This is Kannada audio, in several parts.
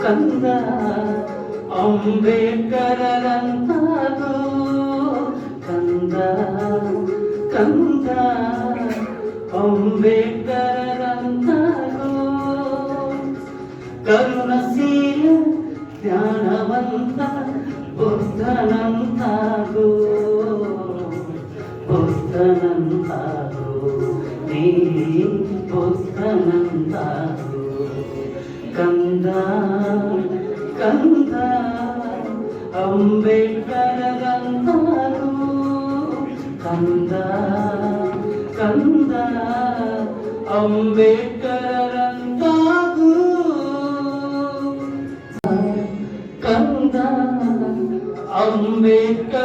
ಕಂದ ಅಂಬೇಡ್ಕರರಂತಾಗೋ ಕಂದ ಕಂದ ಅಂಬೇಡ್ಕರರಂತಾಗೋ ಕರುಣಶೀಲ ಜ್ಞಾನವಂತ ಬುದ್ಧನಂತಾಗೋ ಬುದ್ಧನಂತಾಗೋ ನೀ ಬುದ್ಧನಂತಾಗೋ ಕಂದ ಕಂದ ಅಂಬೇಡ್ಕರರಂತಾಗೋ ಕಂದ ಕಂದ ಅಂಬೇಡ್ಕರರಂತಾಗೋ ಕಂದ ಅಂಬೇಡ್ಕರರಂತಾಗೋ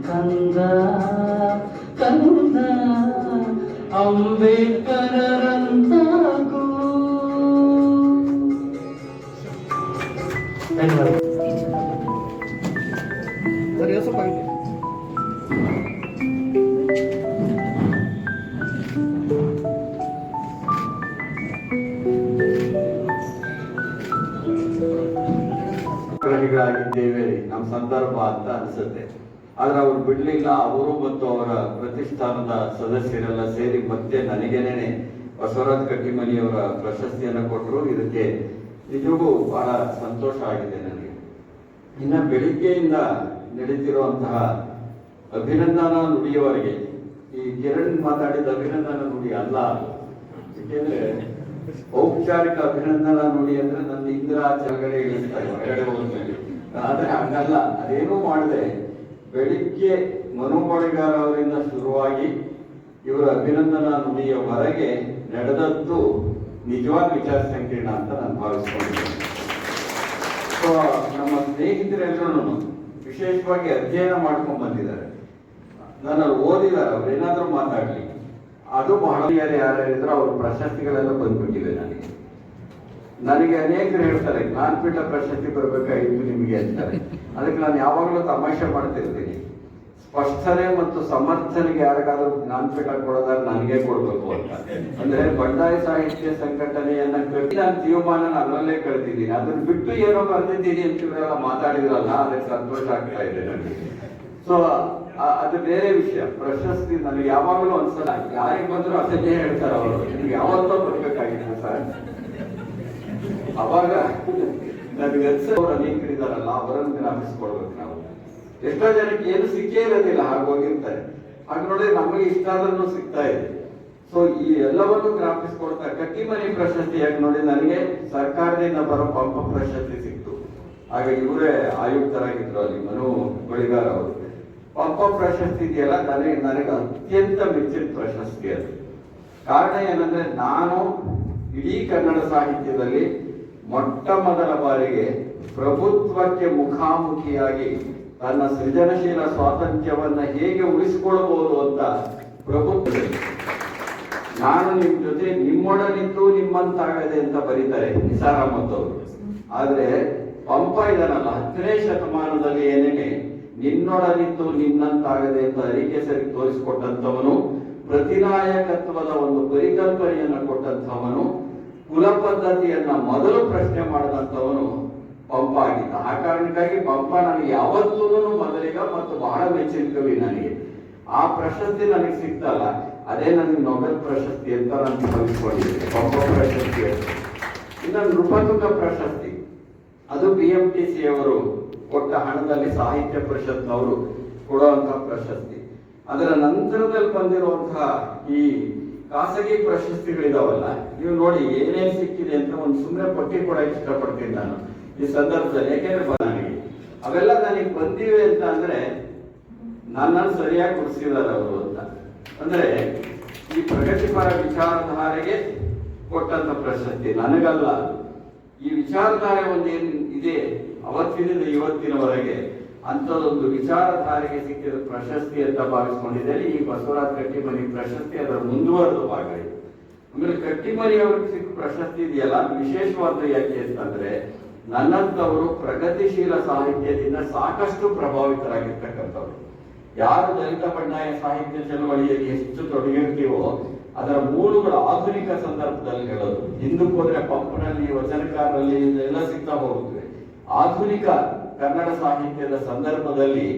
ಕಂದ ಕಂದ ಅಂಬೇಡ್ಕರರಂತಾಗೋ. ಾಗಿದ್ದೇವೆ ನಮ್ಮ ಸಂದರ್ಭ ಅಂತ ಅನ್ಸುತ್ತೆ. ಆದ್ರೆ ಅವ್ರು ಬಿಡ್ಲಿಲ್ಲ. ಅವರು ಮತ್ತು ಅವರ ಪ್ರತಿಷ್ಠಾನದ ಸದಸ್ಯರೆಲ್ಲ ಸೇರಿ ಮತ್ತೆ ನನಗೇನೆ ಬಸವರಾಜ್ ಕಟ್ಟಿಮನಿಯವರ ಪ್ರಶಸ್ತಿಯನ್ನು ಕೊಟ್ಟರು. ಇದಕ್ಕೆ ನಿಜವೂ ಬಹಳ ಸಂತೋಷ ಆಗಿದೆ ನನಗೆ. ಇನ್ನ ಬೆಳಿಗ್ಗೆಯಿಂದ ನಡೀತಿರುವಂತಹ ಅಭಿನಂದನಾ ನುಡಿಯವರೆಗೆ ಈ ಕಿರಣ್ ಮಾತಾಡಿದ ಅಭಿನಂದನಾ ನುಡಿ ಅಲ್ಲ. ಏಕೆಂದ್ರೆ ಔಪಚಾರಿಕ ಅಭಿನಂದನಾ ನುಡಿ ಅಂದ್ರೆ ನನ್ನ ಇಂದಿರಾ ಕೆಳಗಡೆ ಇಳಿಸ್ತಾರೆ ಹೊರಗಡೆ ಹೋದ್ಮೇಲೆ. ಆದ್ರೆ ಹಂಗಲ್ಲ, ಅದೇನೂ ಮಾಡದೆ ಬೆಳಿಗ್ಗೆ ಮನೋಬಳಿಗಾರ ಅವರಿಂದ ಶುರುವಾಗಿ ಇವರ ಅಭಿನಂದನಾ ನುಡಿಯವರೆಗೆ ನಡೆದದ್ದು ನಿಜವಾದ ವಿಚಾರ ಸಂಕೀರ್ಣ ಅಂತ ನಾನು ಭಾವಿಸ್ಕೊಂಡಿದ್ದೇನೆ. ಸೊ ನಮ್ಮ ಸ್ನೇಹಿತರೆಲ್ಲರೂ ವಿಶೇಷವಾಗಿ ಅಧ್ಯಯನ ಮಾಡ್ಕೊಂಡ್ ಬಂದಿದ್ದಾರೆ, ನನ್ನಲ್ಲಿ ಓದಿದ್ದಾರೆ. ಅವ್ರು ಏನಾದ್ರೂ ಮಾತಾಡ್ಲಿ, ಅದು ಬಹಳ ಯಾರ್ಯಾರಿದ್ರು ಅವ್ರ ಪ್ರಶಸ್ತಿಗಳೆಲ್ಲ ಬಂದ್ಬಿಟ್ಟಿವೆ ನನಗೆ ಅನೇಕರು ಹೇಳ್ತಾರೆ ಜ್ಞಾನಪೀಠ ಪ್ರಶಸ್ತಿ ಬರ್ಬೇಕಾಗಿತ್ತು ನಿಮಗೆ ಅಂತಾರೆ. ಅದಕ್ಕೆ ನಾನು ಯಾವಾಗಲೂ ತಮಾಷೆ ಮಾಡ್ತಿರ್ತೀನಿ, ಸ್ಪಷ್ಟನೆ ಮತ್ತು ಸಮರ್ಥನೆಗೆ ಯಾರಿಗಾದ್ರೂ ಜ್ಞಾನಪೀಠ ಕೊಡೋದಾದ್ರೆ ನನಗೆ ಕೊಡ್ಬೇಕು ಅಂತ. ಅಂದ್ರೆ ಬಂಡಾಯ ಸಾಹಿತ್ಯ ಸಂಘಟನೆಯನ್ನ ಕಟ್ಟಿ ನಾನು ತೀರ್ಮಾನ ಅದರಲ್ಲೇ ಕಳೆದಿದ್ದೀನಿ. ಅದನ್ನ ಬಿಟ್ಟು ಏನೋ ಬರ್ತಿದ್ದೀನಿ ಅಂತ ಇವರೆಲ್ಲ ಮಾತಾಡಿದ್ರಲ್ಲ, ಅದಕ್ಕೆ ಸಂತೋಷ ಆಗ್ತಾ ಇದೆ ನನಗೆ. ಸೊ ಅದು ಬೇರೆ ವಿಷಯ. ಪ್ರಶಸ್ತಿ ನನಗೆ ಯಾವಾಗಲೂ ಅನ್ಸಲ್ಲ, ಯಾರಿಗೆ ಬಂದ್ರು ಅಸಹ್ಯ ಹೇಳ್ತಾರೆ ಅವರು, ನಿಮ್ಗೆ ಯಾವತ್ತೋ ಬರ್ಬೇಕಾಗಿತ್ತು ಸರ್. ಅವಾಗ ನನಗೆ ಅವ್ರು ಅನೇಕರಿದಾರಲ್ಲ ಅವರನ್ನು ಜ್ಞಾಪಿಸ್ಕೊಳ್ಬೇಕು ನಾವು. ಎಷ್ಟೋ ಜನಕ್ಕೆ ಏನು ಸಿಕ್ಕೇ ಇರೋದಿಲ್ಲ, ಹಾಗೋಗಿರ್ತಾರೆ. ಹಾಗೆ ನೋಡಿ ನಮಗೆ ಇಷ್ಟ ಆದ್ರೂ ಸಿಗ್ತಾ ಇದೆ. ಸೊ ಈ ಎಲ್ಲವನ್ನು ಜ್ಞಾಪಿಸ್ಕೊಳ್ತಾ ಕಟ್ಟಿಮನಿ ಪ್ರಶಸ್ತಿ ಯಾಕೆ ನೋಡಿ ನನಗೆ ಸರ್ಕಾರದಿಂದ ಬರೋ ಪಂಪ ಪ್ರಶಸ್ತಿ ಸಿಕ್ತು. ಆಗ ಇವರೇ ಆಯುಕ್ತರಾಗಿದ್ರು ಅಲ್ಲಿ, ಮನು ಬಳಿಗಾರ ಅವರು. ಪಂಪ ಪ್ರಶಸ್ತಿ ಇದೆಯಲ್ಲ ನನಗೆ ಅತ್ಯಂತ ಮೆಚ್ಚಿನ ಪ್ರಶಸ್ತಿ ಅದು. ಕಾರಣ ಏನಂದ್ರೆ ನಾನು ಇಡೀ ಕನ್ನಡ ಸಾಹಿತ್ಯದಲ್ಲಿ ಮೊಟ್ಟ ಮೊದಲ ಬಾರಿಗೆ ಪ್ರಭುತ್ವಕ್ಕೆ ಮುಖಾಮುಖಿಯಾಗಿ ತನ್ನ ಸೃಜನಶೀಲ ಸ್ವಾತಂತ್ರ್ಯವನ್ನ ಹೇಗೆ ಉಳಿಸಿಕೊಳ್ಳಬಹುದು ಅಂತ ಪ್ರಭುತ್ವ ನಾನು ನಿಮ್ ಜೊತೆ ನಿಮ್ಮೊಡನಿದ್ದು ನಿಮ್ಮಂತಾಗದೆ ಅಂತ ಬರೀತಾರೆ ನಿಸಾರ್ ಅಹಮದ್ ಅವರು. ಆದ್ರೆ ಪಂಪ ಇದನ್ನಲ್ಲ 10ನೇ ಶತಮಾನದಲ್ಲಿ ಏನೇನೆ ನಿನ್ನೊಡನಿದ್ದು ನಿನ್ನಂತಾಗದೆ ಅಂತ ಅರಿಕೆ ಸರಿ ತೋರಿಸಿಕೊಟ್ಟಂತವನು, ಪ್ರತಿನಾಯಕತ್ವದ ಒಂದು ಪರಿಕಲ್ಪನೆಯನ್ನ ಕೊಟ್ಟಂತವನು, ಕುಲ ಪದ್ಧತಿಯನ್ನ ಮೊದಲು ಪ್ರಶ್ನೆ ಮಾಡಿದಂತವನು ಪಂಪ ಆಗಿದ್ದ. ಆ ಕಾರಣಕ್ಕಾಗಿ ಪಂಪ ನನಗೆ ಯಾವತ್ತೂ ಮೊದಲಿಗ ಮತ್ತು ಬಹಳ ಮೆಚ್ಚಿನ ಕವಿ. ನನಗೆ ಆ ಪ್ರಶಸ್ತಿ ನನಗೆ ಸಿಗ್ತಲ್ಲ, ಅದೇ ನನಗೆ ನೊಬೆಲ್ ಪ್ರಶಸ್ತಿ ಅಂತ ನಾನು ಭಾವಿಸ್ಕೊಂಡಿದ್ದೆ, ಪಂಪ ಪ್ರಶಸ್ತಿ. ಇನ್ನು ನೃಪತುಂಗ ಪ್ರಶಸ್ತಿ, ಅದು BMTC ಅವರು ಕೊಟ್ಟ ಹಣದಲ್ಲಿ ಸಾಹಿತ್ಯ ಪರಿಷತ್ನವರು ಕೊಡುವಂತಹ ಪ್ರಶಸ್ತಿ. ಅದರ ನಂತರದಲ್ಲಿ ಬಂದಿರುವಂತಹ ಈ ಖಾಸಗಿ ಪ್ರಶಸ್ತಿಗಳಿದಾವಲ್ಲ, ನೀವು ನೋಡಿ ಏನೇನ್ ಸಿಕ್ಕಿದೆ ಅಂತ ಒಂದು ಸುಮ್ಮನೆ ಪಟ್ಟಿ ಕೊಡಕ್ಕೆ ಇಷ್ಟಪಡ್ತೀನಿ ನಾನು ಈ ಸಂದರ್ಭದಲ್ಲಿ. ಯಾಕೆಂದ್ರೆ ನನಗೆ ಅವೆಲ್ಲ ನನಗೆ ಬಂದಿವೆ ಅಂತ ಅಂದ್ರೆ ನನ್ನನ್ನು ಸರಿಯಾಗಿ ಕೊಡಿಸಿದ್ದಾರೆ ಅವರು ಅಂತ. ಅಂದ್ರೆ ಈ ಪ್ರಗತಿಪರ ವಿಚಾರಧಾರೆಗೆ ಕೊಟ್ಟಂತ ಪ್ರಶಸ್ತಿ ನನಗಲ್ಲ. ಈ ವಿಚಾರಧಾರೆ ಒಂದೇನು ಇದೆ ಅವತ್ತಿನಿಂದ ಇವತ್ತಿನವರೆಗೆ ಅಂತದೊಂದು ವಿಚಾರಧಾರೆಗೆ ಸಿಕ್ಕಿದ ಪ್ರಶಸ್ತಿ ಅಂತ ಭಾವಿಸ್ಕೊಂಡಿದ್ದೇನೆ. ಈ ಬಸವರಾಜ್ ಕಟ್ಟಿಮನಿ ಪ್ರಶಸ್ತಿ ಅದರ ಮುಂದುವರೆದ ಭಾಗ ಇದು. ಆಮೇಲೆ ಕಟ್ಟಿಮನಿ ಅವ್ರಿಗೆ ಸಿಕ್ಕ ಪ್ರಶಸ್ತಿ ಇದೆಯಲ್ಲ, ವಿಶೇಷವಾದ ಯಾಕೆ ಅಂತಂದ್ರೆ ನನ್ನಂತವರು ಪ್ರಗತಿಶೀಲ ಸಾಹಿತ್ಯದಿಂದ ಸಾಕಷ್ಟು ಪ್ರಭಾವಿತರಾಗಿರ್ತಕ್ಕಂಥವ್ರು. ಯಾರು ದಲಿತ ಬಂಡಾಯ ಸಾಹಿತ್ಯ ಚಳವಳಿಯಲ್ಲಿ ಎಷ್ಟು ತೊಡಗಿರ್ತೀವೋ ಅದರ ಮೂಲಗಳು ಆಧುನಿಕ ಸಂದರ್ಭದಲ್ಲಿ ಹೇಳೋದು. ಹಿಂದಕ್ಕೆ ಹೋದ್ರೆ ಪಂಪ್ನಲ್ಲಿ, ವಚನಕಾರರಲ್ಲಿ ಇದೆಲ್ಲ ಸಿಗ್ತಾ ಹೋಗುತ್ತವೆ. ಆಧುನಿಕ ಕನ್ನಡ ಸಾಹಿತ್ಯದ ಸಂದರ್ಭದಲ್ಲಿ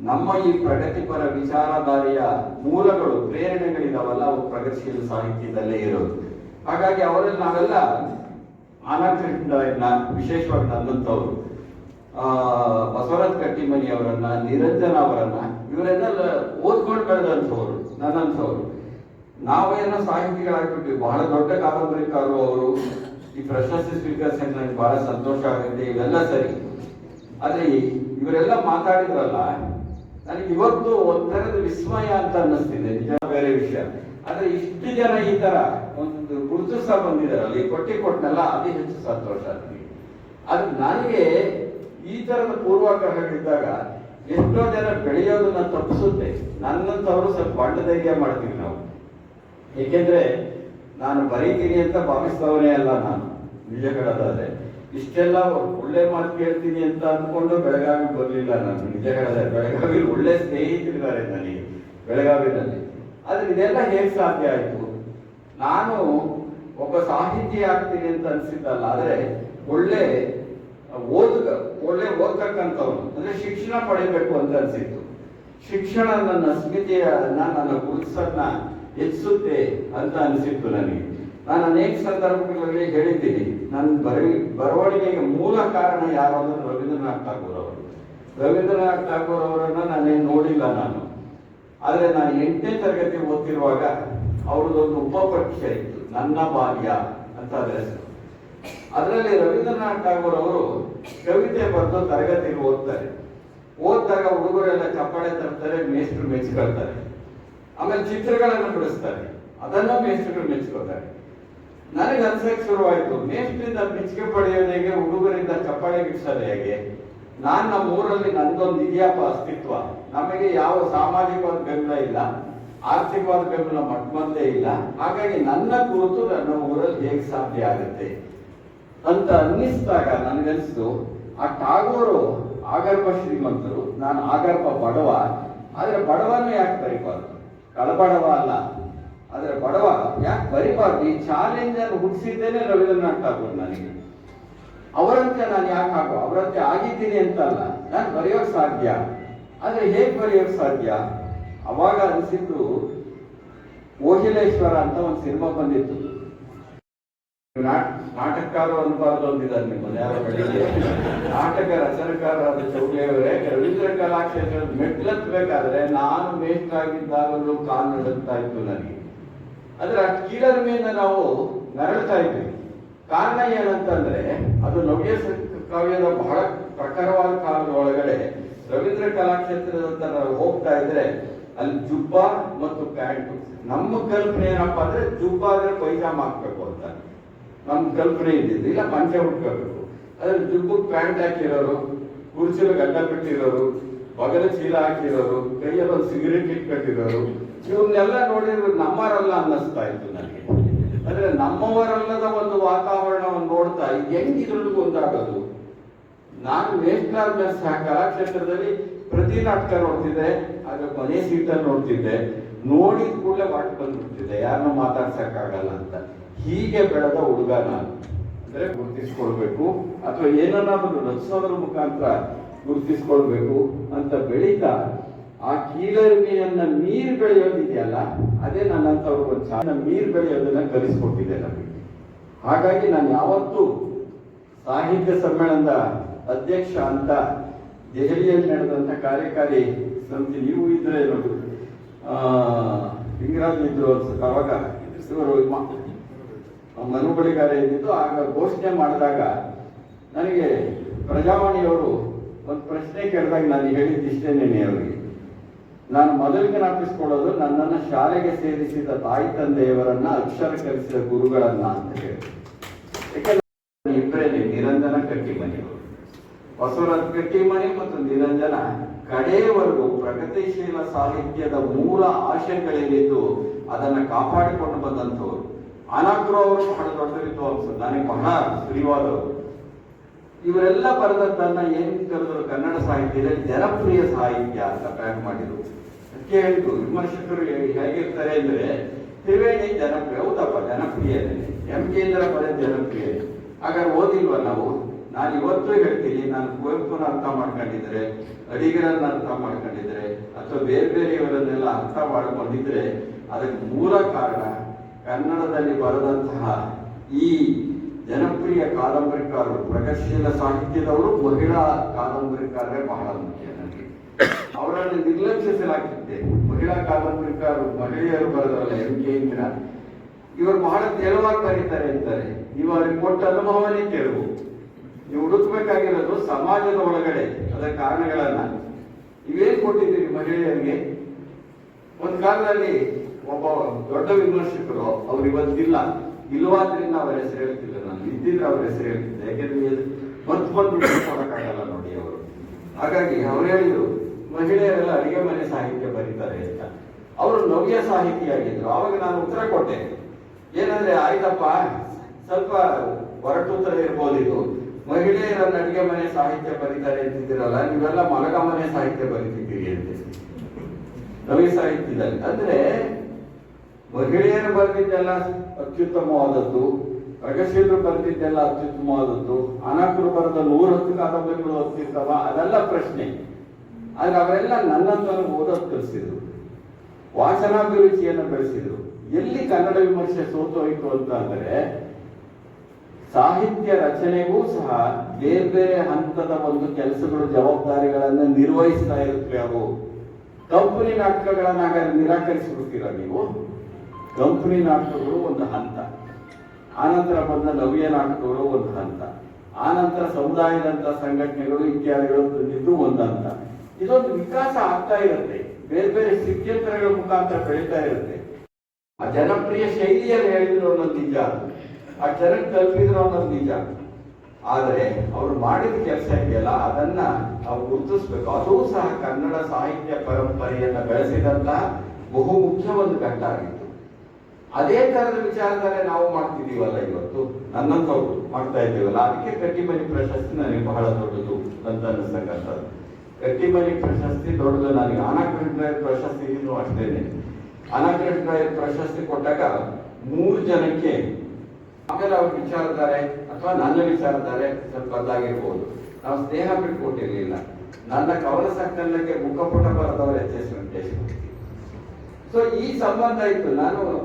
ನಮ್ಮ ಈ ಪ್ರಗತಿಪರ ವಿಚಾರಧಾರೆಯ ಮೂಲಗಳು, ಪ್ರೇರಣೆಗಳಿದಾವಲ್ಲ, ಅವು ಪ್ರಗತಿಶೀಲ ಸಾಹಿತ್ಯದಲ್ಲೇ ಇರೋದು. ಹಾಗಾಗಿ ಅವರಲ್ಲಿ ನಾವೆಲ್ಲ ಆನಂದ ವಿಶೇಷವಾಗಿ ನನ್ನಂಥವ್ರು, ಬಸವರಾಜ್ ಕಟ್ಟಿಮನಿ ಅವರನ್ನ, ನಿರಂಜನ ಅವರನ್ನ, ಇವರೆಲ್ಲ ಓದ್ಕೊಂಡು ಬೆಳೆದಂಥವ್ರು ನನ್ನಂಥವ್ರು. ನಾವೇನೋ ಸಾಹಿತಿಗಳಾಗ್ಬಿಟ್ವಿ. ಬಹಳ ದೊಡ್ಡ ಕಾದಂಬರಿಕಾರರು ಅವರು. ಈ ಪ್ರಶಸ್ತಿ ಸ್ವೀಕರಿಸಿದ ನನಗೆ ಬಹಳ ಸಂತೋಷ ಆಗುತ್ತೆ. ಇವೆಲ್ಲ ಸರಿ, ಆದ್ರೆ ಇವರೆಲ್ಲ ಮಾತಾಡಿದ್ರಲ್ಲ, ನನಗೆ ಇವತ್ತು ಒಂಥರದ ವಿಸ್ಮಯ ಅಂತ ಅನ್ನಿಸ್ತಿದೆ. ನಿಜ ಬೇರೆ ವಿಷಯ. ಆದ್ರೆ ಇಷ್ಟು ಜನ ಈ ತರ ಒಂದು ಗುರುತಿಸ ಬಂದಿದಾರಲ್ಲ, ಈ ಕೊಟ್ಟನಲ್ಲ, ಅದೇ ಹೆಚ್ಚು ಸಂತೋಷ ನನಗೆ. ಅದು ನನಗೆ ಈ ತರದ ಪೂರ್ವಾಗ್ರಹಗಳಿದ್ದಾಗ ಎಷ್ಟೋ ಜನ ಬೆಳೆಯೋದನ್ನ ತಪ್ಪಿಸುತ್ತೆ. ನನ್ನಂತವರು ಸ್ವಲ್ಪ ಬಂಡದೈರ್ಯ ಮಾಡ್ತೀವಿ ನಾವು. ಏಕೆಂದ್ರೆ ನಾನು ಬರೀತೀನಿ ಅಂತ ಭಾವಿಸ್ತವನೇ ಅಲ್ಲ ನಾನು. ನಿಜ ಹೇಳೋದಾದ್ರೆ ಇಷ್ಟೆಲ್ಲ ಒಳ್ಳೆ ಮಾತು ಕೇಳ್ತೀನಿ ಅಂತ ಅಂದ್ಕೊಂಡು ಬೆಳಗಾವಿ ಬರ್ಲಿಲ್ಲ ನಾನು. ನಿಜ ಹೇಳೋದಾದ್ರೆ ಬೆಳಗಾವಿಲಿ ಒಳ್ಳೆ ಸ್ನೇಹಿತರಿದ್ದಾರೆ ನನಗೆ ಬೆಳಗಾವಿನಲ್ಲಿ. ಆದ್ರೆ ಇದೆಲ್ಲ ಹೇಗೆ ಸಾಧ್ಯ ಆಯ್ತು? ನಾನು ಒಬ್ಬ ಸಾಹಿತಿ ಆಗ್ತೀನಿ ಅಂತ ಅನ್ಸಿದ್ದಲ್ಲ, ಆದ್ರೆ ಒಳ್ಳೆ ಓದ್ತಕ್ಕಂಥವ್ನು, ಅಂದ್ರೆ ಶಿಕ್ಷಣ ಪಡಿಬೇಕು ಅಂತ ಅನ್ಸಿತ್ತು. ಶಿಕ್ಷಣ ನನ್ನ ಅಸ್ಮಿತೆಯನ್ನ, ನನ್ನ ಗುರುಸನ್ನ ಹೆಚ್ಚಿಸುತ್ತೆ ಅಂತ ಅನಿಸಿತ್ತು ನನಗೆ. ನಾನು ಅನೇಕ ಸಂದರ್ಭಗಳಲ್ಲಿ ಹೇಳಿದ್ದೀನಿ, ನನ್ನ ಬರವಣಿಗೆಗೆ ಮೂಲ ಕಾರಣ ಯಾರು ಅಂದ್ರೆ ರವೀಂದ್ರನಾಥ್ ಠಾಗೂರ್ ಅವರು. ರವೀಂದ್ರನಾಥ್ ಠಾಗೂರ್ ಅವರನ್ನ ನಾನೇನು ನೋಡಿಲ್ಲ ನಾನು. ಆದ್ರೆ ನಾನು 8ನೇ ತರಗತಿ ಓದ್ತಿರುವಾಗ ಅವ್ರದ್ದೊಂದು ಉಪಪರೀಕ್ಷೆ ಇತ್ತು, ನನ್ನ ಬಾಲ್ಯ ಅಂತ ಅದರ ಹೆಸರು. ಅದರಲ್ಲಿ ರವೀಂದ್ರನಾಥ್ ಠಾಗೂರ್ ಅವರು ಕವಿತೆ ಬರೆದು ತರಗತಿಗೆ ಓದ್ತಾರೆ. ಓದಿದಾಗ ಹುಡುಗರೆಲ್ಲ ಚಪ್ಪಾಳೆ ತರ್ತಾರೆ, ಮೇಷ್ಟ್ರು ಮೆಚ್ಕೊಳ್ತಾರೆ. ಆಮೇಲೆ ಚಿತ್ರಗಳನ್ನು ಬಿಡಿಸ್ತಾರೆ, ಅದನ್ನ ಮೇಷ್ಟ್ರುಗಳು ಮೆಚ್ಕೋತಾರೆ. ನನಗೆ ಅನ್ಸಕ್ಕೆ ಶುರುವಾಯ್ತು, ಮೇಷ್ಟ್ರಿಂದ ಮೆಚ್ಚುಗೆ ಪಡೆಯೋದು ಹೇಗೆ, ಹುಡುಗರಿಂದ ಚಪ್ಪಾಳೆ ಬಿಡಿಸೋದು ಹೇಗೆ? ನಾನು ನಮ್ಮ ಊರಲ್ಲಿ ನಂದೊಂದು ಇದೆಯಪ್ಪ ಅಸ್ತಿತ್ವ. ನಮಗೆ ಯಾವ ಸಾಮಾಜಿಕವಾದ ಬೆಂಬಲ ಇಲ್ಲ, ಆರ್ಥಿಕವಾದ ಬೆಂಬಲ ಮೊದಲೇ ಇಲ್ಲ. ಹಾಗಾಗಿ ನನ್ನ ಕುರಿತು ನನ್ನ ಊರಲ್ಲಿ ಹೇಗೆ ಸಾಧ್ಯ ಆಗುತ್ತೆ ಅಂತ ಅನ್ನಿಸಿದಾಗ ನನಗನ್ನಿಸ್ತು, ಆ ಠಾಗೂರು ಆಗರ್ಭ ಶ್ರೀಮಂತರು, ನಾನು ಆಗರ್ಭ ಬಡವ. ಆದ್ರೆ ಬಡವನು ಯಾಕೆ ಬರಿಬಾರ್ದು? ಕಳಬಡವ ಅಲ್ಲ, ಆದ್ರೆ ಬಡವ ಯಾಕೆ ಬರಿಬಾರ್ದು? ಈ ಚಾಲೆಂಜ್ ಅನ್ನು ಹುಟ್ಟಿಸಿದ್ದೇನೆ ರವೀಂದ್ರನಾಥ್ ಠಾಗೂರ್ ನನಗೆ. ಅವರಂತೆ ನಾನು ಯಾಕೆ ಆಗೋ, ಅವರಂತೆ ಆಗಿದ್ದೀನಿ ಅಂತಲ್ಲ, ನಾನು ಬರೆಯೋಕ್ ಸಾಧ್ಯ. ಆದ್ರೆ ಹೇಗೆ ಬರೆಯೋಕ್ ಸಾಧ್ಯ? ಅವಾಗ ಅನಿಸಿದ್ದು, ಓಹಿಲೇಶ್ವರ ಅಂತ ಒಂದು ಸಿನಿಮಾ ಬಂದಿತ್ತು. ನಾಟಕಕಾರ ಅನ್ಬಾರ್ದು ಅಂದಿದ್ದಾರೆ ನಿಮ್ಮನ್ನು ಯಾರೋ ಬೆಳಿಗ್ಗೆ. ನಾಟಕ ರಚನಕಾರರಾದ ಚೌಳಿಯವರೇ, ರವೀಂದ್ರ ಕಲಾಕ್ಷೇತ್ರದ ಮೆಟ್ಲತ್ಬೇಕಾದ್ರೆ ನಾನು ಮೇಷ್ಟ್ರಾಗಿದ್ದಾಗಲೂ ಕಾಲು ನಡುತ್ತಾ ಇತ್ತು ನನಗೆ. ಆದ್ರೆ ಆ ಕೀಳರ ಮೇಲೆ ನಾವು ನರಳ್ತಾ ಇದ್ವಿ. ಕಾರಣ ಏನಂತಂದ್ರೆ, ಅದು ನವ್ಯ ಕಾವ್ಯದ ಬಹಳ ಪ್ರಖರವಾದ ಕಾಲದ ಒಳಗಡೆ ರವೀಂದ್ರ ಕಲಾಕ್ಷೇತ್ರದ ಹೋಗ್ತಾ ಇದ್ರೆ ಅಲ್ಲಿ ಜುಬ್ಬ ಮತ್ತು ಪ್ಯಾಂಟು. ನಮ್ಮ ಕಲ್ಪನೆ ಏನಪ್ಪಾ ಅಂದ್ರೆ, ಜುಬ್ಬ ಆದ್ರೆ ಪೈಜಾಮ ಹಾಕ್ಬೇಕು ಅಂತ ನಮ್ ಕಲ್ಪನೆ ಇದ್ದಿದ್ದು. ಇಲ್ಲ, ಪಂಚೆ ಉಟ್ಕೋಬೇಕು. ಅದ್ರಲ್ಲಿ ಜುಬ್ಬಕ್ಕೆ ಪ್ಯಾಂಟ್ ಹಾಕಿರೋರು, ಕುರ್ಚಿಲು ಗಡ್ಡ ಬಿಟ್ಟಿರೋರು, ಬಗಲ ಚೀಲ ಹಾಕಿರೋರು, ಕೈಯಲ್ಲಿ ಒಂದು ಸಿಗರೇಟ್ ಇಟ್ಕೊಂಡಿರೋರು, ಇವನ್ನೆಲ್ಲ ನೋಡಿದ್ರು ನಮ್ಮವರಲ್ಲ ಅನ್ನಿಸ್ತಾ ಇತ್ತು ನನಗೆ. ಅಂದ್ರೆ ನಮ್ಮವರಲ್ಲದ ಒಂದು ವಾತಾವರಣವನ್ನು ನೋಡ್ತಾ ಹೆಂಗಿದ್ರಲ್ಲೂ ಒಂದಾಗೋದು. ನಾನು ಮೇಷ್ಟ್ರಾದ ಕಲಾಕ್ಷೇತ್ರದಲ್ಲಿ ಪ್ರತಿ ನಾಟಕ ನೋಡ್ತಿದ್ದೆ, ಆಗ ಮನೆ ಸೀಟಲ್ಲಿ ನೋಡ್ತಿದ್ದೆ. ನೋಡಿದ ಕೂಡಲೇ ವಾಟ್ ಬಂದ್ಬಿಡ್ತಿದ್ದೆ, ಯಾರನ್ನ ಮಾತಾಡ್ಸಕ್ಕಾಗಲ್ಲ ಅಂತ. ಹೀಗೆ ಬೆಳೆದ ಹುಡುಗ ನಾನು. ಅಂದ್ರೆ ಗುರುತಿಸ್ಕೊಳ್ಬೇಕು ಅಥವಾ ಏನನ್ನಾದ್ರೂ ರಚಿಸೋದ್ರ ಮುಖಾಂತರ ಗುರುತಿಸ್ಕೊಳ್ಬೇಕು ಅಂತ ಬೆಳೀತಾ ಆ ಕೀಳರಿಮೆಯನ್ನ ಮೀರಿ ಬೆಳೆಯೋದಿದೆಯಲ್ಲ, ಅದೇ ನನ್ನಂತವ್ರು ಒಂದು ಮೀರಿ ಬೆಳೆಯೋದನ್ನ ಕಲಿಸ್ಕೊಟ್ಟಿದೆ ನಮಗೆ. ಹಾಗಾಗಿ ನಾನು ಯಾವತ್ತೂ ಸಾಹಿತ್ಯ ಸಮ್ಮೇಳನದ ಅಧ್ಯಕ್ಷ ಅಂತ ದೆಹಲಿಯಲ್ಲಿ ನಡೆದಂತ ಕಾರ್ಯಕಾರಿ ಸಮಿತಿ, ನೀವು ಇದ್ರೆ ಲಿಂಗರಾಜ್ ಇದ್ರು ಅವಾಗ ಇವರು ಮನು ಬಳಿಗಾರ ಇದ್ದಿದ್ದು. ಆಗ ಘೋಷಣೆ ಮಾಡಿದಾಗ ನನಗೆ ಪ್ರಜಾವಾಣಿಯವರು ಒಂದು ಪ್ರಶ್ನೆ ಕೇಳಿದಾಗ ನಾನು ಹೇಳಿದ್ದಿಷ್ಟೇನೇನೆ ಅವರಿಗೆ, ನಾನು ಮೊದಲಿಗೆ ಜ್ಞಾಪಿಸ್ಕೊಳ್ಳೋದು ನನ್ನನ್ನು ಶಾಲೆಗೆ ಸೇರಿಸಿದ ತಾಯಿ ತಂದೆಯವರನ್ನ, ಅಕ್ಷರ ಕಲಿಸಿದ ಗುರುಗಳನ್ನ ಅಂತ ಹೇಳಿ. ಯಾಕಂದ್ರೆ ಇಬ್ಬರೇನೆ, ನಿರಂಜನ ಕಟ್ಟಿಮನಿಯವರು, ಬಸವರಾಜ್ ಕಟ್ಟಿಮನಿ ಮತ್ತು ನಿರಂಜನ ಕಡೆಯವರೆಗೂ ಪ್ರಗತಿಶೀಲ ಸಾಹಿತ್ಯದ ಮೂಲ ಆಶಯಗಳೇನಿದ್ದು ಅದನ್ನ ಕಾಪಾಡಿಕೊಂಡು ಬಂದಂಥವ್ರು. ಅನಾಕ್ರು ಅವರು ಬಹಳ ದೊಡ್ಡ ವಿದ್ವಾಂಸರು, ನನಗೆ ಬಹಳ ಪ್ರಿಯವಾದವರು. ಇವರೆಲ್ಲ ಬರೆದದ್ದನ್ನ ಏನ್ ಕರೆದ್ರು ಕನ್ನಡ ಸಾಹಿತ್ಯದಲ್ಲಿ ಜನಪ್ರಿಯ ಸಾಹಿತ್ಯ ಅಂತ ಟ್ಯಾಗ್ ಮಾಡಿದ್ರು. ಅದಕ್ಕೆ ಹೇಳಿದ್ರು ವಿಮರ್ಶಕರು ಹೇಗಿರ್ತಾರೆ ಅಂದ್ರೆ, ತ್ರಿವೇಣಿ ಜನಪ್ರಿಯ, ಹೌದಪ್ಪ ಜನಪ್ರಿಯನೇ, MK ಪದ ಜನಪ್ರಿಯ. ಹಾಗಾದ್ರೆ ಓದಿಲ್ವ ನಾವು? ನಾನು ಇವತ್ತು ಹೇಳ್ತೀನಿ, ನಾನು ಕುವೆಂಪುನ ಅರ್ಥ ಮಾಡ್ಕೊಂಡಿದ್ರೆ, ಅಡಿಗರನ್ನ ಅರ್ಥ ಮಾಡ್ಕೊಂಡಿದ್ರೆ, ಅಥವಾ ಬೇರೆ ಬೇರೆಯವರನ್ನೆಲ್ಲ ಅರ್ಥ ಮಾಡ್ಕೊಂಡಿದ್ರೆ ಅದಕ್ಕೆ ಮೂಲ ಕಾರಣ ಕನ್ನಡದಲ್ಲಿ ಬರೆದಂತಹ ಈ ಜನಪ್ರಿಯ ಕಾದಂಬರಿಕಾರರು, ಪ್ರಗತಿಶೀಲ ಸಾಹಿತ್ಯದವರು ಮಹಿಳಾ ಕಾದಂಬರಿಕಾರರೇ ಬಹಳ ಮುಖ್ಯ. ನನಗೆ ಅವರನ್ನು ನಿರ್ಲಕ್ಷಿಸಲಾಗಿದೆ. ಮಹಿಳಾ ಕಾದಂಬರಿಕಾರರು, ಮಹಿಳೆಯರು ಬರೆದವಲ್ಲ MK ಇವರು ಬಹಳ ತೆಳುವಾಗಿ ಬರೀತಾರೆ ಅಂತಾರೆ. ನೀವು ಅವ್ರಿಗೆ ಕೊಟ್ಟ ಅನುಭವನೇ ತೆಳುವು. ನೀವು ಹುಡುಕ್ಬೇಕಾಗಿರೋದು ಸಮಾಜದ ಒಳಗಡೆ ಅದರ ಕಾರಣಗಳನ್ನ. ಇವೇನ್ ಕೊಟ್ಟಿದ್ದೀರಿ ಮಹಿಳೆಯರಿಗೆ? ಒಂದು ಕಾಲದಲ್ಲಿ ಒಬ್ಬ ದೊಡ್ಡ ವಿಮರ್ಶಕರು, ಅವ್ರು ಇವತ್ತಿಲ್ಲ, ಇಲ್ವಾದ್ರಿಂದ ಅವ್ರ ಹೆಸರು ಹೇಳ್ತಿಲ್ಲ, ನಾನು ಇದ್ದಿದ್ರೆ ಅವ್ರ ಹೆಸರು ಹೇಳ್ತಿದ್ದೆ. ಯಾಕೆಂದ್ರೆ ಮತ್ ಬಂದು ಕೊಡಕ್ಕಾಗಲ್ಲ ನೋಡಿ ಅವರು. ಹಾಗಾಗಿ ಅವ್ರು ಹೇಳಿದ್ರು ಮಹಿಳೆಯರೆಲ್ಲ ಅಡಿಗೆ ಮನೆ ಸಾಹಿತ್ಯ ಬರೀತಾರೆ ಅಂತ. ಅವರು ನವ್ಯ ಸಾಹಿತಿಯಾಗಿದ್ರು. ಅವಾಗ ನಾನು ಉತ್ತರ ಕೊಟ್ಟೆ, ಏನಂದ್ರೆ ಆಯ್ತಪ್ಪ, ಸ್ವಲ್ಪ ಹೊರಟು ಉತ್ತರ ಇರ್ಬೋದು ಇದು. ಮಹಿಳೆಯರನ್ನ ಅಡಿಗೆ ಮನೆ ಸಾಹಿತ್ಯ ಬರೀತಾರೆ ಅಂತಿದ್ದೀರಲ್ಲ, ನೀವೆಲ್ಲ ಮಲಗ ಮನೆ ಸಾಹಿತ್ಯ ಬರೀತಿದ್ದೀರಿ ಅಂತ. ನವ್ಯ ಸಾಹಿತ್ಯದಲ್ಲಿ ಅಂದ್ರೆ ಮಹಿಳೆಯರು ಬರೆದಿದ್ದೆಲ್ಲ ಅತ್ಯುತ್ತಮವಾದದ್ದು, ಪ್ರಗತಿಶೀಲರು ಬರೆದಿದ್ದೆಲ್ಲ ಅತ್ಯುತ್ತಮವಾದದ್ದು, ಅನಾಥರು ಬರೆದ 110 ಕಾದಂಬರಿಗಳು ಓದ್ತಿರ್ತಾವ, ಅದೆಲ್ಲ ಪ್ರಶ್ನೆ. ಆದ್ರೆ ಅವರೆಲ್ಲ ನನ್ನಂತನ್ನು ಓದೋದು ಕಲಿಸಿದ್ರು, ವಾಚನಾಭಿರುಚಿಯನ್ನು ಬೆಳೆಸಿದ್ರು. ಎಲ್ಲಿ ಕನ್ನಡ ವಿಮರ್ಶೆ ಸೋತೋಯ್ತು ಅಂತ ಅಂದ್ರೆ, ಸಾಹಿತ್ಯ ರಚನೆಗೂ ಸಹ ಬೇರೆ ಬೇರೆ ಹಂತದ ಒಂದು ಕೆಲಸಗಳು, ಜವಾಬ್ದಾರಿಗಳನ್ನು ನಿರ್ವಹಿಸ್ತಾ ಇರುತ್ತವೆ. ಅವು ಕಂಪನಿ ನಾಟಕಗಳನ್ನ ನಿರಾಕರಿಸಿಬಿಡ್ತೀರ ನೀವು. ಕಂಪನಿ ನಾಟಕಗಳು ಒಂದು ಹಂತ, ಆನಂತರ ಬಂದ ನವ್ಯ ನಾಟಕಗಳು ಒಂದು ಹಂತ, ಆನಂತರ ಸಮುದಾಯದಂತ ಸಂಘಟನೆಗಳು ಇತ್ಯಾದಿಗಳು ತಂದಿದ್ದು ಒಂದು ಹಂತ. ಇದೊಂದು ವಿಕಾಸ ಆಗ್ತಾ ಇರುತ್ತೆ, ಬೇರೆ ಬೇರೆ ಸ್ಥಿತ್ಯಂತರಗಳ ಮುಖಾಂತರ ಬೆಳೀತಾ ಇರುತ್ತೆ. ಆ ಜನಪ್ರಿಯ ಶೈಲಿಯಲ್ಲಿ ಹೇಳಿದ್ರು ಅನ್ನೋದು ನಿಜ, ಆ ಜನಕ್ಕೆ ತಲುಪಿದ್ರು ಅನ್ನೋದು ನಿಜ. ಆದರೆ ಅವರು ಮಾಡಿದ ಕೆಲಸ ಇದೆಯಲ್ಲ, ಅದನ್ನ ನಾವು ಗುರುತಿಸ್ಬೇಕು. ಅದೂ ಸಹ ಕನ್ನಡ ಸಾಹಿತ್ಯ ಪರಂಪರೆಯನ್ನ ಬೆಳೆಸಿದಂತಹ ಬಹು ಮುಖ್ಯ ಒಂದು ಘಟ್ಟ ಆಗಿತ್ತು. ಅದೇ ತರದ ವಿಚಾರಧಾರೆ ನಾವು ಮಾಡ್ತಿದೀವಲ್ಲ ಇವತ್ತು, ನನ್ನಂತವ್ರು ಮಾಡ್ತಾ ಇದ್ದೀವಲ್ಲ. ಅದಕ್ಕೆ ಕಟ್ಟಿಮನಿ ಪ್ರಶಸ್ತಿ ನನಗೆ ಬಹಳ ದೊಡ್ಡದು ಅಂತ ಅನಿಸ್ತಕ್ಕಂಥದ್ದು. ಕಟ್ಟಿಮನಿ ಪ್ರಶಸ್ತಿ ದೊಡ್ಡದು ನನಗೆ. ಅನಾಕೃಷ್ಣರಾಯರ್ ಪ್ರಶಸ್ತಿ ಅಷ್ಟೇನೆ. ಅನಾಕೃಷ್ಣರಾಯರ್ ಪ್ರಶಸ್ತಿ ಕೊಟ್ಟಾಗ 3 ಜನಕ್ಕೆ, ಆಮೇಲೆ ಅವ್ರ ವಿಚಾರಧಾರೆ ಅಥವಾ ನನ್ನ ವಿಚಾರಧಾರೆ ಸ್ವಲ್ಪ ಬದಲಾಗಿರ್ಬೋದು. ನಾವು ಸ್ನೇಹ ಬಿಟ್ಕೊಟ್ಟಿರ್ಲಿಲ್ಲ. ನನ್ನ ಕವನ ಸಂಕಲನಕ್ಕೆ ಮುಖಪುಟ ಬರೆದವರು HS ವೆಂಕಟೇಶ್. ಸೊ ಈ ಸಂಬಂಧ ಇತ್ತು.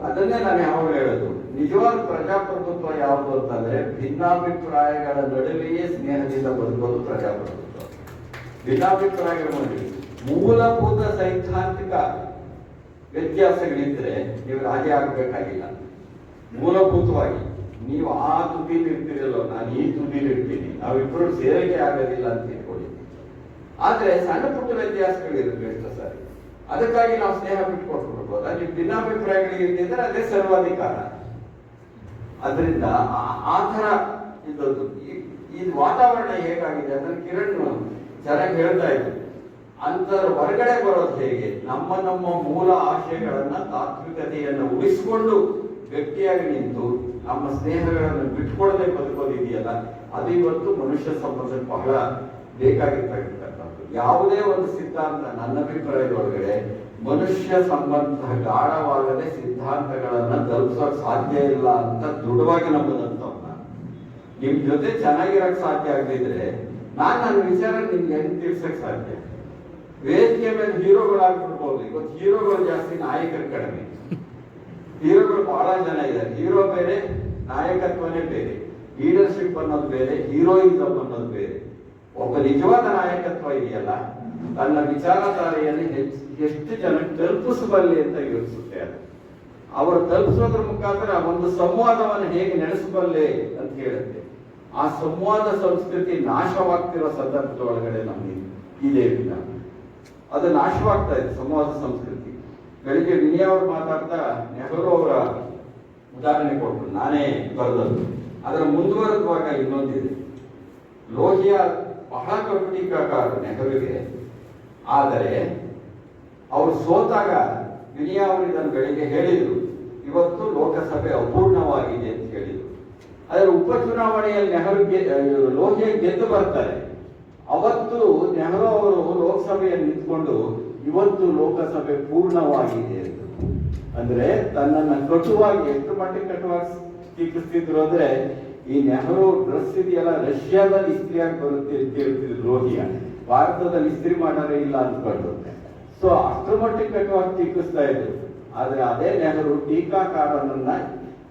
ಅದನ್ನೇ ನಾನು ಯಾವಾಗ ಹೇಳೋದು, ನಿಜವಾದ ಪ್ರಜಾಪ್ರಭುತ್ವ ಯಾವುದು ಅಂತಂದ್ರೆ ಭಿನ್ನಾಭಿಪ್ರಾಯಗಳ ನಡುವೆಯೇ ಸ್ನೇಹದಿಂದ ಬದುಕೋದು ಪ್ರಜಾಪ್ರಭುತ್ವ. ಭಿನ್ನಾಭಿಪ್ರಾಯಗಳ ನಡುವೆ ಮೂಲಭೂತ ಸೈದ್ಧಾಂತಿಕ ವ್ಯತ್ಯಾಸಗಳಿದ್ರೆ ನೀವು ರಾಜಿ ಆಗಬೇಕಾಗಿಲ್ಲ. ಮೂಲಭೂತವಾಗಿ ನೀವು ಆ ತುದಿಲಿ ಇರ್ತೀರಲ್ಲೋ, ನಾನು ಈ ತುದಿಲಿ ಇರ್ತೀನಿ, ನಾವಿಬ್ಬರು ಸೇರಿಕೆ ಆಗೋದಿಲ್ಲ ಅಂತ ತಿಳ್ಕೊಳ್ಳಿ. ಆದ್ರೆ ಸಣ್ಣ ಪುಟ್ಟ ವ್ಯತ್ಯಾಸಗಳು ಇರಬೇಕು ಸರ್. ಅದಕ್ಕಾಗಿ ನಾವು ಸ್ನೇಹ ಬಿಟ್ಕೊಟ್ಬಿಡ್ಬೋದು. ಅಲ್ಲಿ ಭಿನ್ನಾಭಿಪ್ರಾಯಗಳಿಗೆ ಇದ್ದಿದ್ರೆ ಅದೇ ಸರ್ವಾಧಿಕಾರ. ಅದರಿಂದ ಆ ಥರ ಇದ್ದದ್ದು. ಈ ವಾತಾವರಣ ಹೇಗಾಗಿದೆ ಅದನ್ನು ಕಿರಣ್ ಚೆನ್ನಾಗಿ ಹೇಳ್ತಾ ಇದ್ರು. ಅಂತರ ಹೊರಗಡೆ ಬರೋದು ಹೇಗೆ? ನಮ್ಮ ಮೂಲ ಆಶಯಗಳನ್ನ, ತಾತ್ವಿಕತೆಯನ್ನು ಉಳಿಸಿಕೊಂಡು ಗಟ್ಟಿಯಾಗಿ ನಿಂತು ನಮ್ಮ ಸ್ನೇಹಗಳನ್ನು ಬಿಟ್ಕೊಡದೆ ಬದುಕೋದಿದೆಯಲ್ಲ, ಅದು ಇವತ್ತು ಮನುಷ್ಯ ಸಂಬಂಧಕ್ಕೆ ಬಹಳ ಬೇಕಾಗಿರ್ತಕ್ಕಂಥದ್ದು. ಯಾವುದೇ ಒಂದು ಸಿದ್ಧಾಂತ ನನ್ನ ಅಭಿಪ್ರಾಯದೊಳಗಡೆ ಮನುಷ್ಯ ಸಂಬಂಧ ಗಾಢವಾಗದೆ ಸಿದ್ಧಾಂತಗಳನ್ನ ತಲುಪಿಸೋಕೆ ಸಾಧ್ಯ ಇಲ್ಲ ಅಂತ ದೃಢವಾಗಿ ನಂಬದಂತವ್ನ. ನಿಮ್ ಜೊತೆ ಚೆನ್ನಾಗಿರಕ್ ಸಾಧ್ಯ ಆಗದಿದ್ರೆ ನನ್ನ ವಿಚಾರ ನಿಮ್ಗೆ ಹೆಂಗ್ ತಿಳಿಸಕ್ ಸಾಧ್ಯ? ವೇದಿಕೆ ಮೇಲೆ ಹೀರೋಗಳಾಗ್ಬಿಡ್ಬೋದು. ಇವತ್ತು ಹೀರೋಗಳು ಜಾಸ್ತಿ, ನಾಯಕರ ಕಡಿಮೆ. ಹೀರೋಗಳು ಬಹಳ ಜನ ಇದ್ದಾರೆ. ಹೀರೋ ಬೇರೆ, ನಾಯಕತ್ವನೇ ಬೇರೆ. ಲೀಡರ್ಶಿಪ್ ಅನ್ನೋದು ಬೇರೆ, ಹೀರೋಯಿಸಮ್ ಅನ್ನೋದು ಬೇರೆ. ಒಬ್ಬ ನಿಜವಾದ ನಾಯಕತ್ವ ಇದೆಯಲ್ಲ, ತನ್ನ ವಿಚಾರಧಾರೆಯನ್ನು ಎಷ್ಟು ಜನಕ್ಕೆ ತಲುಪಿಸಬಲ್ಲೆ ಅಂತ ಯೋಚಿಸುತ್ತೆ. ಅದು ಅವರು ತಲುಪಿಸೋದ್ರ ಮುಖಾಂತರ ಒಂದು ಸಂವಾದವನ್ನು ಹೇಗೆ ನಡೆಸಬಲ್ಲೆ ಅಂತ ಹೇಳುತ್ತೆ. ಆ ಸಂವಾದ ಸಂಸ್ಕೃತಿ ನಾಶವಾಗ್ತಿರೋ ಸಂದರ್ಭದ ಒಳಗಡೆ ನಮ್ಗೆ ಇದೆ. ಅದು ನಾಶವಾಗ್ತಾ ಇದೆ ಸಂವಾದ ಸಂಸ್ಕೃತಿ. ಬೆಳಿಗ್ಗೆ ವಿನಯ್ ಅವರು ಮಾತಾಡ್ತಾ ನೆಹರು ಅವರ ಉದಾಹರಣೆ ಕೊಟ್ಟರು, ನಾನೇ ಬರೆದದ್ದು. ಅದರ ಮುಂದುವರೆದ ಇನ್ನೊಂದಿದೆ. ಲೋಹಿಯಾ ಬಹಳ ಕೌಟುಂಬಿಕಕಾರ ನೆಹರುವಿಗೆ. ಆದರೆ ಅವರು ಸೋತಾಗ ವಿನಯ್ ಅವರು ಇದನ್ನು ಬೆಳಿಗ್ಗೆ ಹೇಳಿದ್ರು, ಇವತ್ತು ಲೋಕಸಭೆ ಅಪೂರ್ಣವಾಗಿದೆ ಅಂತ ಹೇಳಿದ್ರು. ಅದರ ಉಪಚುನಾವಣೆಯಲ್ಲಿ ಲೋಹಿಯಾ ಗೆದ್ದು ಬರ್ತಾರೆ. ಅವತ್ತು ನೆಹರು ಅವರು ಲೋಕಸಭೆಯಲ್ಲಿ ನಿಂತ್ಕೊಂಡು ಇವತ್ತು ಲೋಕಸಭೆ ಪೂರ್ಣವಾಗಿದೆ ಅಂತ ಅಂದ್ರೆ ತನ್ನನ್ನ ಕಟುವಾಗಿ ಎಷ್ಟು ಮಟ್ಟಿಗೆ ಕಟುವಾಗಿ ಟೀಕಿಸ್ತಿದ್ರು ಅಂದ್ರೆ ಈ ನೆಹರು ಡ್ರೆಸ್ ಇದೆಯಲ್ಲ ರಷ್ಯಾದಲ್ಲಿ ಇಸ್ತ್ರಿಯಾಗಿ ಬರುತ್ತೆ ಅಂತ ಹೇಳ್ತಿದ್ರು ರೋಹಿಯ, ಭಾರತದಲ್ಲಿ ಇಸ್ತ್ರಿ ಮಾಡಾರೆ ಇಲ್ಲ ಅಂದ್ಕೊಂಡು. ಸೊ ಅಷ್ಟರ ಮಟ್ಟಿಗೆ ಕಟುವಾಗಿ ಟೀಕಿಸ್ತಾ ಇದ್ರು. ಆದ್ರೆ ಅದೇ ನೆಹರು ಟೀಕಾಕಾರನನ್ನ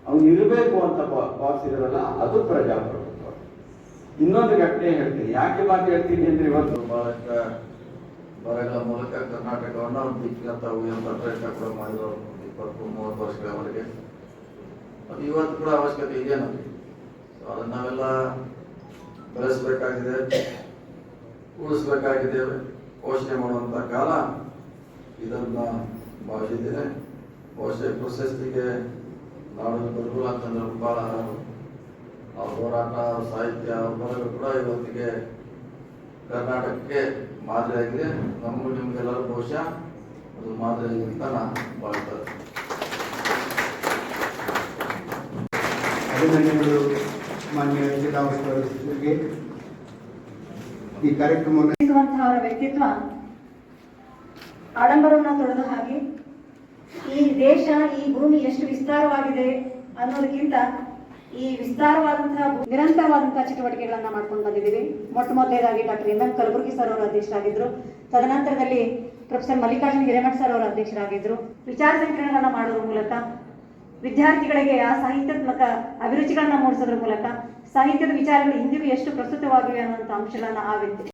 ಅವ್ನು ಇರಬೇಕು ಅಂತ ಭಾವಿಸಿದ್ರಲ್ಲ, ಅದು ಪ್ರಜಾಪ್ರಭುತ್ವ. ಇನ್ನೊಂದು ಘಟನೆ ಹೇಳ್ತೀನಿ. ಯಾಕೆ ಮಾತು ಹೇಳ್ತೀನಿ ಅಂದ್ರೆ ಇವತ್ತು ಬಹಳಷ್ಟು ಬರಗಳ ಮೂಲಕ ಕರ್ನಾಟಕವನ್ನು ಒಂದು ದಿಕ್ಕಿನಂತ ಪ್ರಯತ್ನ ಕೂಡ ಮಾಡಿದ್ರು 20-30 ವರ್ಷಗಳವರೆಗೆ. ಅದು ಇವತ್ತು ಕೂಡ ಅವಶ್ಯಕತೆ ಇದೆ ನಮಗೆ. ಅದನ್ನ ನಾವೆಲ್ಲ ಬೆಳೆಸಬೇಕಾಗಿದೆ, ಉಳಿಸ್ಬೇಕಾಗಿದೆ, ಪೋಷಣೆ ಮಾಡುವಂತ ಕಾಲ ಇದನ್ನ ಭಾವಿಸಿದ್ದೇನೆ. ಬಹುಶಃ ಪ್ರಶಸ್ತಿಗೆ ನಾಡು ಬದುಕುಲ ಅಂತಂದ್ರೆ ಬಹಳ ಅವ್ರ ಹೋರಾಟ, ಸಾಹಿತ್ಯ, ಬರಗಳು ಕೂಡ ಇವತ್ತಿಗೆ ಕರ್ನಾಟಕಕ್ಕೆ ಮಾದರಿಯಾಗಿದೆ. ನಮಗೂ ನಿಮ್ಗೆಲ್ಲರೂ ಬಹುಶಃ ಅದು ಮಾದರಿಯಾಗಿದೆ ಅಂತ ನಾನು ಭಾವಿಸ್ತೇನೆ. ಅಭಿನಂದನೆಗಳು ಮಾನ್ಯ ಜಿಲ್ಲಾಧಿಕಾರಿಗೆ. ಈ ಕಾರ್ಯಕ್ರಮವನ್ನು ಅವರ ವ್ಯಕ್ತಿತ್ವ ಆಡಂಬರವನ್ನು ತೊಡೆದ ಹಾಗೆ ಈ ದೇಶ, ಈ ಭೂಮಿ ಎಷ್ಟು ವಿಸ್ತಾರವಾಗಿದೆ ಅನ್ನೋದಕ್ಕಿಂತ ಈ ವಿಸ್ತಾರವಾದಂತಹ ನಿರಂತರವಾದಂತಹ ಚಟುವಟಿಕೆಗಳನ್ನ ಮಾಡ್ಕೊಂಡು ಬಂದಿದ್ದೀವಿ. ಮೊದಲನೇದಾಗಿ ಡಾಕ್ಟರ್ ಎಂ ಕಲಬುರ್ಗಿ ಸರ್ ಅವರು ಅಧ್ಯಕ್ಷರಾಗಿದ್ರು. ತದನಂತರದಲ್ಲಿ ಪ್ರೊಫೆಸರ್ ಮಲ್ಲಿಕಾರ್ಜುನ್ ಹಿರೇಮಠ್ ಸರ್ ಅವರು ಅಧ್ಯಕ್ಷರಾಗಿದ್ರು. ವಿಚಾರ ಸಂಕಿರಣಗಳನ್ನ ಮಾಡೋದ್ರ ಮೂಲಕ ವಿದ್ಯಾರ್ಥಿಗಳಿಗೆ ಆ ಸಾಹಿತ್ಯಾತ್ಮಕ ಅಭಿರುಚಿಗಳನ್ನ ಮೂಡಿಸೋದ್ರ ಮೂಲಕ ಸಾಹಿತ್ಯದ ವಿಚಾರಗಳು ಇಂದಿಗೂ ಎಷ್ಟು ಪ್ರಸ್ತುತವಾಗಿವೆ ಅನ್ನುವಂಥ ಅಂಶಗಳನ್ನ ಆ ವ್ಯಕ್ತಿ